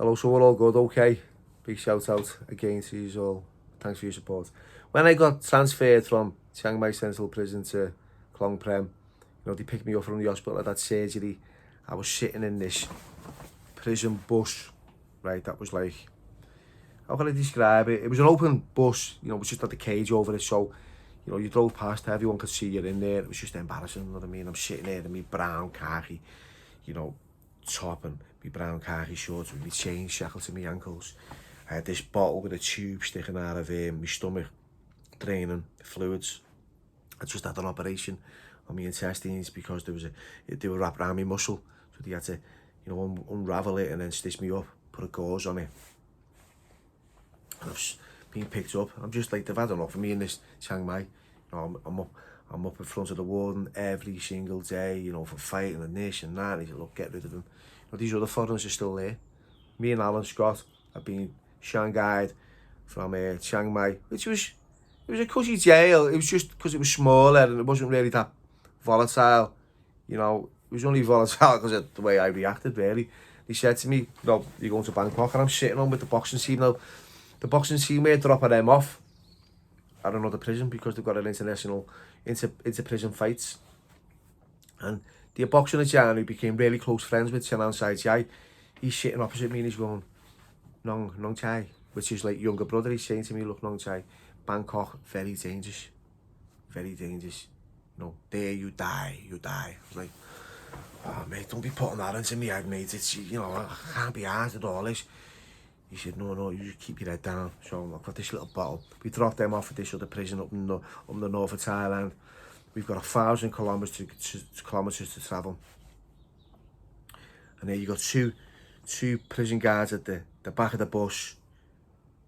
Hello, so we're all good, okay? Big shout out again to you all. Thanks for your support. When I got transferred from Chiang Mai Central Prison to Klong Prem, they picked me up from the hospital. I had surgery. I was sitting in this prison bus, right? That was like, how can I describe it? It was an open bus, which just had the cage over it. So, you drove past, everyone could see you in there. It was just embarrassing, you know what I mean? I'm sitting there in my brown khaki, top and my brown khaki shorts with my chain shackled to my ankles. I had this bottle with a tube sticking out of my stomach, draining fluids. I just had an operation on my intestines because they were wrapped around my muscle. So they had to, unravel it and then stitch me up, put a gauze on it. And I've been picked up. I'm just like, they've had enough of me in this Chiang Mai. I'm up in front of the warden every single day, for fighting and this and that. And he said, look, get rid of them. These other foreigners are still there. Me and Alan Scott have been shanghaied from Chiang Mai, it was a cushy jail. It was just because it was smaller and it wasn't really that volatile. It was only volatile because of the way I reacted, really. He said to me, no, you're going to Bangkok, and I'm sitting on with the boxing team now. The boxing team are dropping them off at another prison because they've got an international inter-prison fights. And the boxing at Jan, who became really close friends with Chanan Sai Chai, he's sitting opposite me and he's going, Nong Chai, which is like younger brother. He's saying to me, look, Nong Chai, Bangkok, very dangerous. Very dangerous. There you die. I was like, oh, mate, don't be putting that into me head, mate. It's, I can't be arsed at all this. He said, no, you just keep your head down. So I've got this little bottle. We dropped them off at this other prison up in the north of Thailand. We've got 1,000 kilometers to travel. And there you got two prison guards at the back of the bus.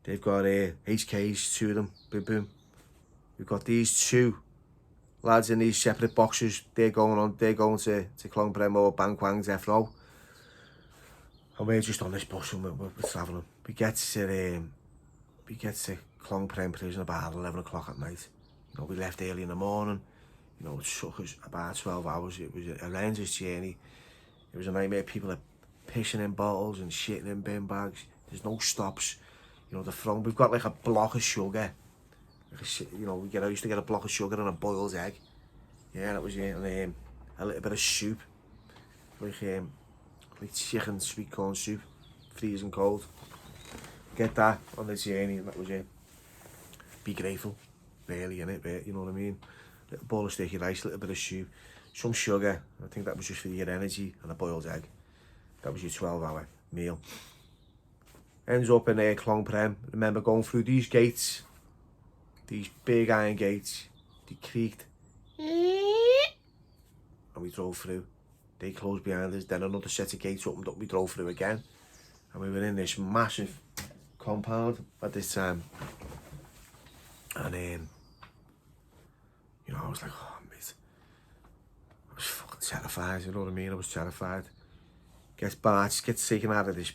They've got HKs, two of them, boom, boom. We've got these two lads in these separate boxes. They're going to Klong Prem or Bangkwang's death row. And we're just on this bus and we're travelling. We get to Klong Prem prison about 11 o'clock at night. We left early in the morning. It took us about 12 hours. It was a horrendous journey. It was a nightmare. People are pissing in bottles and shitting in bin bags. There's no stops. We've got like a block of sugar. I used to get a block of sugar and a boiled egg. Yeah, that was it. And a little bit of soup. Like chicken, sweet corn soup, freezing cold. Get that on the journey and that was it. Be grateful, really, innit? You know what I mean? Little bowl of sticky rice, a little bit of soup, some sugar. I think that was just for your energy, and a boiled egg. That was your 12-hour meal. Ends up in Klong Prem. Remember going through these gates, these big iron gates. They creaked, and we drove through. They closed behind us, then another set of gates opened up, we drove through again. And we were in this massive compound at this time. And I was like, oh, mate. I was fucking terrified, you know what I mean? I was terrified. Gets taken out of this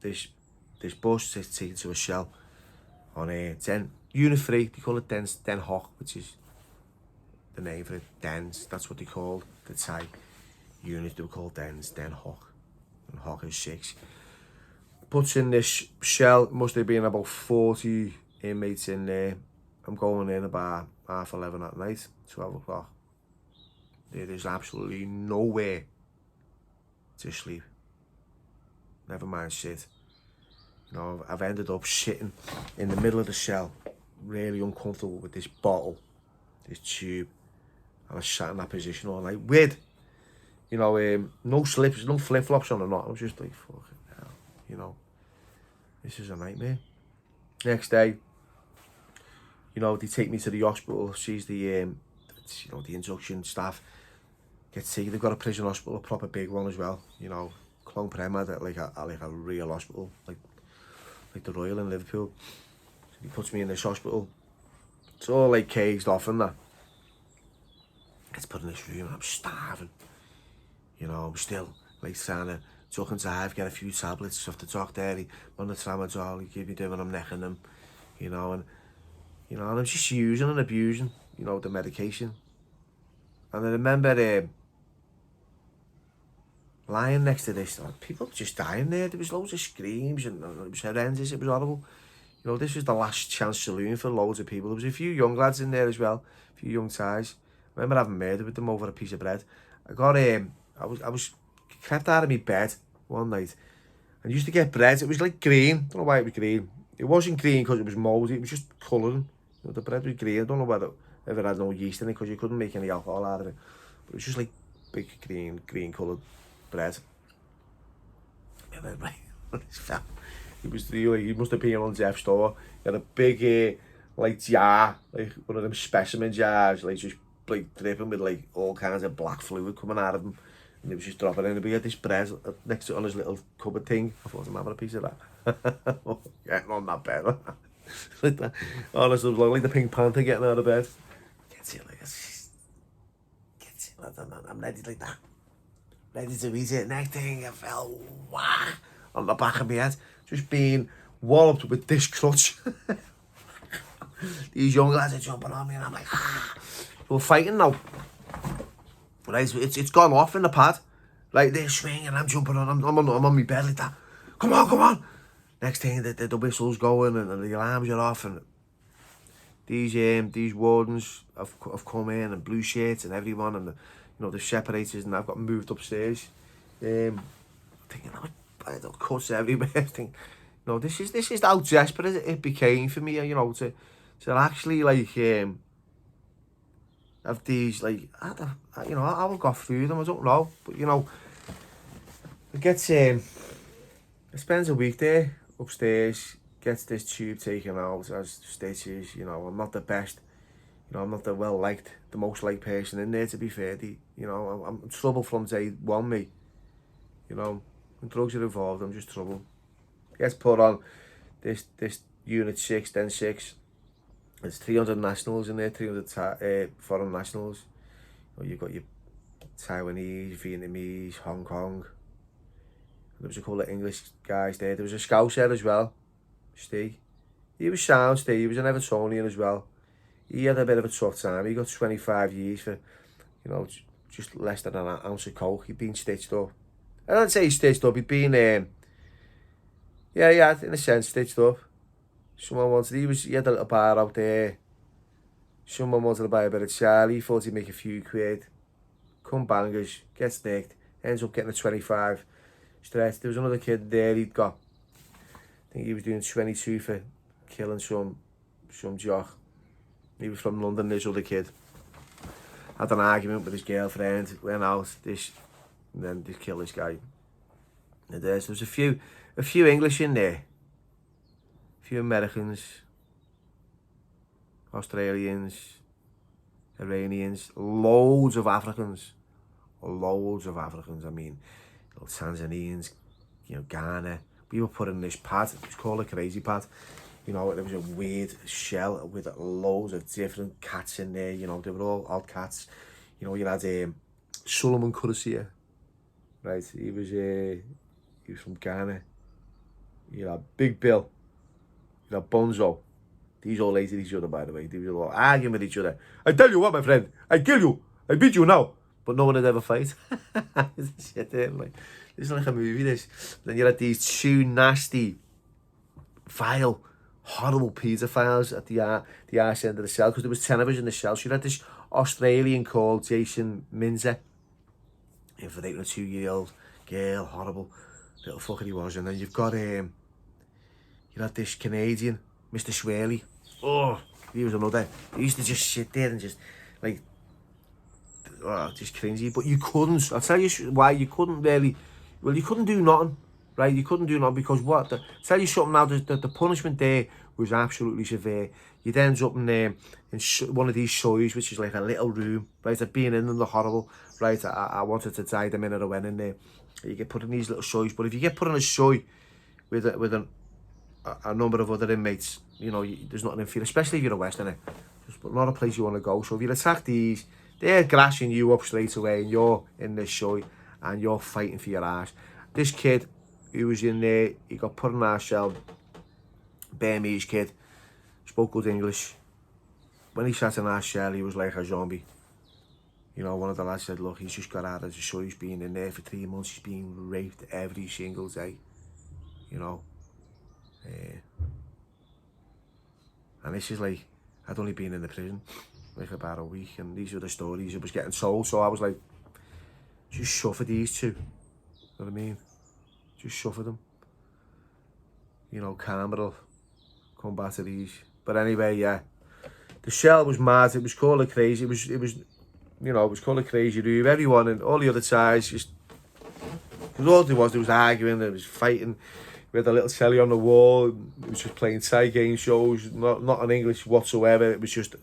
this bus, gets taken to a cell on Unit 3, they call it Den Hock, which is the name for it, Dens, that's what they called the Thai unit. They were called Den Hock, and Hock is 6. Puts in this cell, must have been about 40 inmates in there. I'm going in about 11:30 at night, 12 o'clock. There is absolutely nowhere to sleep, never mind sit. I've ended up sitting in the middle of the cell, really uncomfortable with this bottle, this tube, and I sat in that position all night with, no slips, no flip-flops on or not. I was just like, fucking hell, this is a nightmare. Next day, they take me to the hospital, sees the induction staff, gets taken. They've got a prison hospital, a proper big one as well. Klong Prem had like a real hospital, like the Royal in Liverpool. So he puts me in this hospital. It's all like caged off and that. Gets put in this room and I'm starving. I'm still like trying to tuck and dive, get a few tablets off the doc there. On the tramadol, he gave me them and I'm necking them, and I'm just using and abusing, the medication. And I remember lying next to this. People just dying there. There was loads of screams and it was horrendous. It was horrible. You know, this was the last chance saloon for loads of people. There was a few young lads in there as well, a few young ties. I remember having murder with them over a piece of bread. I was kept out of my bed one night and used to get bread. It was like green. Don't know why it was green. It wasn't green because it was mouldy. It was just colouring. You know, the bread was green. I don't know whether it ever had no yeast in it because you couldn't make any alcohol out of it. But it was just like big green coloured bread. And then he must have been on Jeff's store. He had a big like jar, like one of them specimen jars, like just like dripping with like all kinds of black fluid coming out of them. And he was just dropping in. He had this bread next to it on his little cupboard thing. I thought I'm having a piece of that. Getting on that bed. Like that. Honestly, it was like the Pink Panther getting out of bed. Gets it like this. Gets it like that. I'm ready like that. Ready to eat it. Next thing I fell on the back of my head. Just being walloped with this crutch. These young lads are jumping on me and I'm like, we're fighting now. Right, so it's gone off in the pad. Like they're swinging and I'm jumping on, I'm on my bed like that. Come on. Next thing the whistle's going and the alarms are off and these wardens have come in and blue shirts and everyone and the separators and I've got moved upstairs. Thinking I don't cuts everywhere. Thinking, this is how desperate it became for me, to actually like have these like I will go through them. I don't know, but it gets I spends a week there upstairs, gets this tube taken out as stitches. I'm not the best. I'm not the the most liked person in there, to be fair. I'm in trouble from day one, me. When drugs are involved, I'm just trouble. Gets put on this unit 6, then 6. There's 300 nationals in there, 300 foreign nationals. You've got your Taiwanese, Vietnamese, Hong Kong. There was a couple of English guys there. There was a Scouser as well, Steve. He was sound, Steve. He was an Evertonian as well. He had a bit of a tough time. He got 25 years for, just less than an ounce of coke. He'd been stitched up. I don't say stitched up. He'd been, yeah, in a sense, stitched up. Someone wanted, he had a little bar out there. Someone wanted to buy a bit of Charlie. He thought he'd make a few quid. Come bangers, gets nicked, ends up getting a 25 stretch. There was another kid there, I think he was doing 22 for killing some jock. He was from London, this other kid. Had an argument with his girlfriend, went out, and then they killed this guy. And so there's a few English in there. A few Americans, Australians, Iranians, loads of Africans. I mean, Tanzanians, Ghana. We were put in this pad. It was called a crazy pad. There was a weird shell with loads of different cats in there. They were all odd cats. You had Solomon Kurisia, right? He was from Ghana. You had Big Bill. You had Bonzo. These all hated each other, by the way. They were all arguing with each other. I tell you what, my friend, I kill you. I beat you now. But no one had ever fight. Shit, like, this is like a movie, this. Then you had these two nasty, vile, horrible paedophiles at the arse end of the cell, because there was 10 of us in the cell. So you had this Australian called Jason Minzer, for dating a 2-year-old girl, horrible little fucker he was. And then you've got you had this Canadian, Mr. Swirly. Oh, he was another. He used to just sit there and just like, just cringy. But you couldn't. I'll tell you why you couldn't really. Well, you couldn't do nothing, right? You couldn't do nothing because I'll tell you something now. The punishment there was absolutely severe. You'd end up in one of these shows, which is like a little room, right? I've been in them, they're horrible, right? I wanted to die the minute I went in there. You get put in these little shows, but if you get put in a show with a number of other inmates, there's nothing in for you, especially if you're a Westerner. It's not a place you want to go. So if you attack these, they're grashing you up straight away, and you're in this show, and you're fighting for your ass. This kid who was in there, he got put in our cell, Burmese kid, spoke good English. When he sat in our cell, he was like a zombie. You know, one of the lads said, look, he's just got out of the show, he's been in there for 3 months, he's been raped every single day, you know. And this is like, I'd only been in the prison like about a week, and these were the stories I was getting told, so I was like, just suffer these two, you know what I mean? Just suffer them. You know, karma will come back to these. But anyway, yeah, the cell was mad, it was called a crazy, it was, you know, it was called a crazy room. Everyone and all the other sides just, because all there was arguing, there was fighting. We had a little telly on the wall, it was just playing Thai game shows, not in English whatsoever, it was just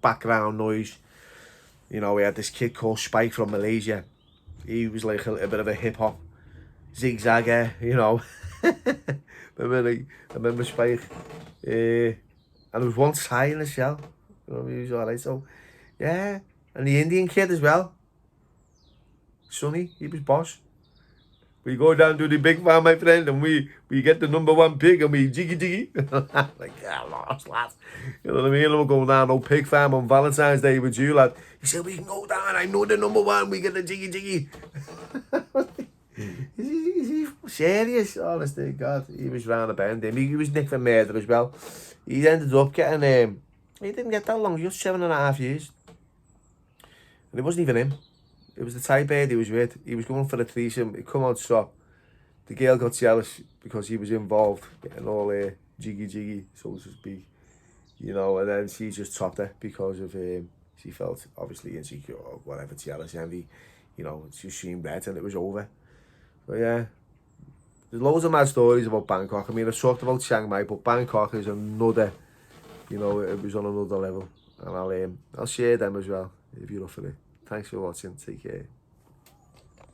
background noise. You know, we had this kid called Spike from Malaysia. He was like a bit of a hip-hop zigzagger, you know. I remember Spike. And there was one Thai in the cell, you know, he was alright, so, yeah. And the Indian kid as well, Sonny, he was boss. We go down to the big farm, my friend, and we get the #1 pig and we jiggy. Like, yeah, lost, lad. You know what I mean? I'm going down no pig farm on Valentine's Day with you, lad. He said, we can go down, I know the #1, we get the jiggy. Is he serious? Honest to God, he was round the bend. He was nicked for murder as well. He ended up getting, he didn't get that long, just 7.5 years. And it wasn't even him. It was the Thai bird he was with. He was going for a threesome. He come on top. The girl got jealous because he was involved, getting all jiggy, so to speak. You know, and then she just topped her because of she felt obviously insecure or whatever, jealous, envy. You know, she seen red and it was over. But yeah, there's loads of mad stories about Bangkok. I mean, I've talked about Chiang Mai, but Bangkok is another, you know, it was on another level. And I'll share them as well if you're up for it. Thanks for watching. Take care.